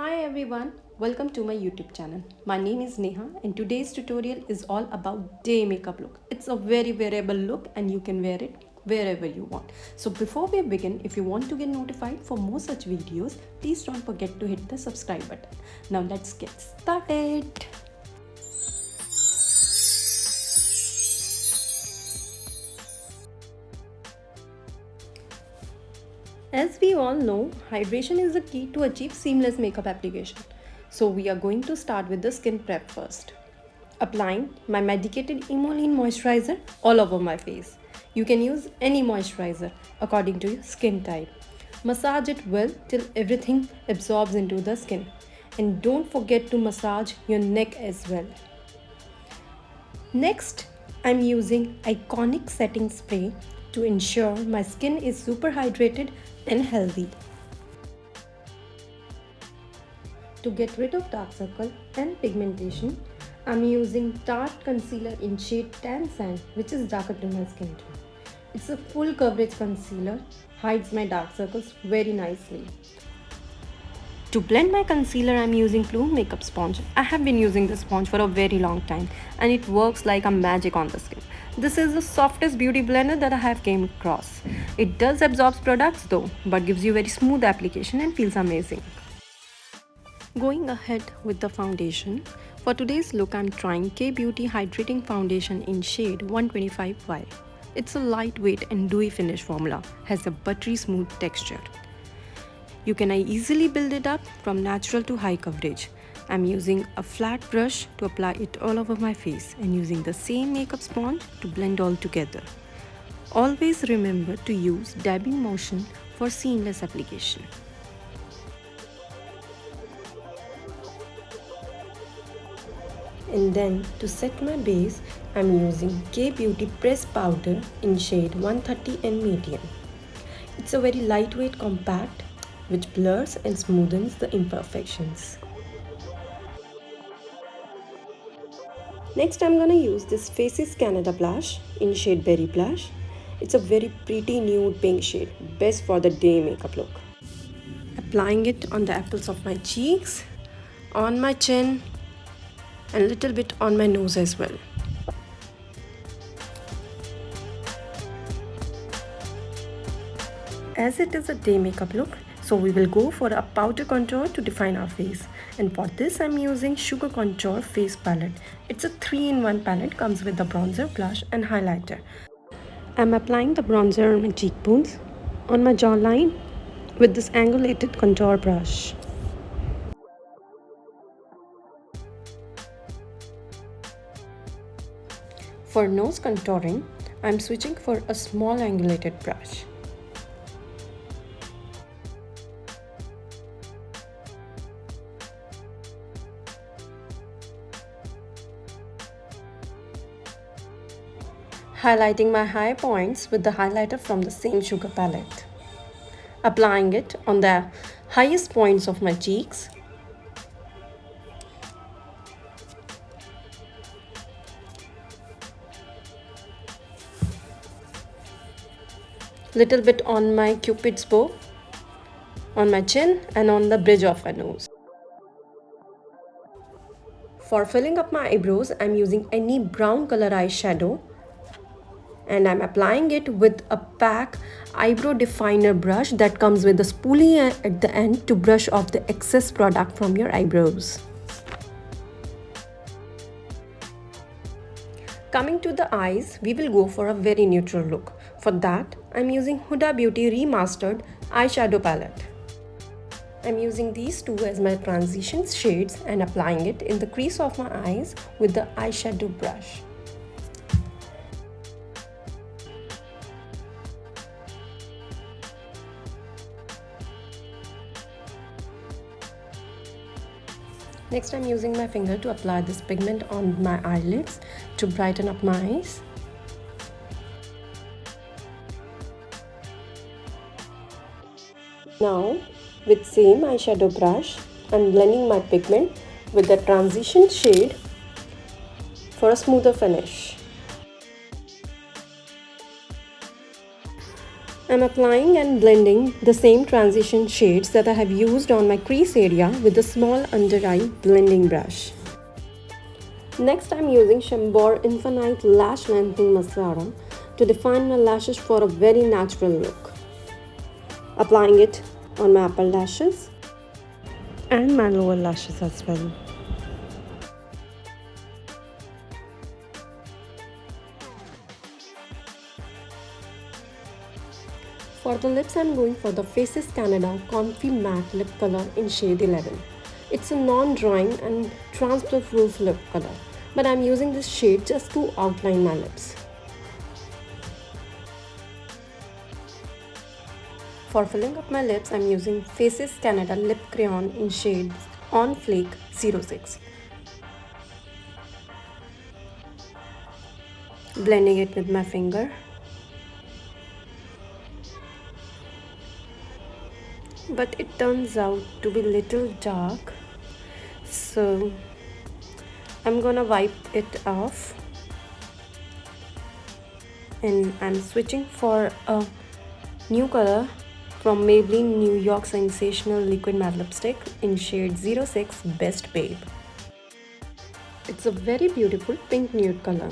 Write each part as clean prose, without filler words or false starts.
Hi everyone, welcome to my YouTube channel. My name is Neha and today's tutorial is all about day makeup look. It's a very wearable look and you can wear it wherever you want. So before we begin, if you want to get notified for more such videos, please don't forget to hit the subscribe button. Now let's get started. As we all know, hydration is the key to achieve seamless makeup application. So we are going to start with the skin prep first. Applying my medicated emollient moisturizer all over my face. You can use any moisturizer according to your skin type. Massage it well till everything absorbs into the skin. And don't forget to massage your neck as well. Next, I'm using Iconic Setting Spray to ensure my skin is super hydrated and healthy. To get rid of dark circle and pigmentation, I'm using Tarte Concealer in shade Tan Sand, which is darker to my skin tone. It's a full coverage concealer, hides my dark circles very nicely. To blend my concealer, I'm using Plume Makeup Sponge. I have been using this sponge for a very long time and it works like a magic on the skin. This is the softest beauty blender that I have came across. It does absorb products though, but gives you very smooth application and feels amazing. Going ahead with the foundation. For today's look, I'm trying K-Beauty Hydrating Foundation in shade 125Y. It's a lightweight and dewy finish formula, has a buttery smooth texture. You can easily build it up from natural to high coverage. I'm using a flat brush to apply it all over my face and using the same makeup sponge to blend all together. Always remember to use dabbing motion for seamless application. And then to set my base, I'm using K-Beauty Press Powder in shade 130 and medium. It's a very lightweight compact which blurs and smoothens the imperfections. Next, I'm gonna use this Faces Canada blush in shade Berry Blush. It's a very pretty nude pink shade, best for the day makeup look. Applying it on the apples of my cheeks, on my chin, and a little bit on my nose as well. As it is a day makeup look, so we will go for a powder contour to define our face. And for this I'm using Sugar Contour Face Palette. It's a 3-in-1 palette, comes with the bronzer, blush and highlighter. I'm applying the bronzer on my cheekbones, on my jawline with this angulated contour brush. For nose contouring, I'm switching for a small angulated brush. Highlighting my high points with the highlighter from the same Sugar palette. Applying it on the highest points of my cheeks. Little bit on my cupid's bow, on my chin and on the bridge of my nose. For filling up my eyebrows, I'm using any brown color eyeshadow and I'm applying it with a PAC eyebrow definer brush that comes with a spoolie at the end to brush off the excess product from your eyebrows. Coming to the eyes, we will go for a very neutral look. For that, I'm using Huda Beauty Remastered eyeshadow palette. I'm using these two as my transition shades and applying it in the crease of my eyes with the eyeshadow brush. Next, I'm using my finger to apply this pigment on my eyelids to brighten up my eyes. Now, with same eyeshadow brush, I'm blending my pigment with the transition shade for a smoother finish. I'm applying and blending the same transition shades that I have used on my crease area with the small under eye blending brush. Next, I'm using Chambord Infinite Lash Lengthening Mascara to define my lashes for a very natural look. Applying it on my upper lashes and my lower lashes as well. For the lips, I'm going for the Faces Canada Comfy Matte Lip Color in shade 11. It's a non-drying and transfer-proof lip color, but I'm using this shade just to outline my lips. For filling up my lips, I'm using Faces Canada Lip Crayon in shade On Flake 06. Blending it with my finger. But it turns out to be little dark, so I'm gonna wipe it off, and I'm switching for a new color from Maybelline New York Sensational Liquid Matte Lipstick in shade 06 Best Babe. It's a very beautiful pink nude color.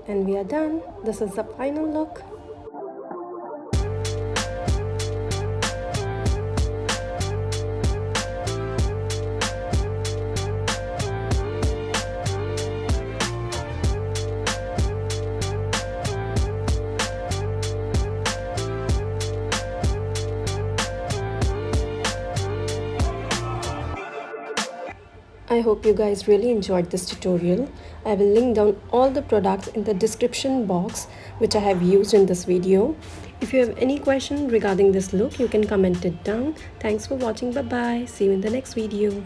And we are done. This is the final look. I hope you guys really enjoyed this tutorial. I will link down all the products in the description box which I have used in this video. If you have any question regarding this look, you can comment it down. Thanks for watching. Bye bye. See you in the next video.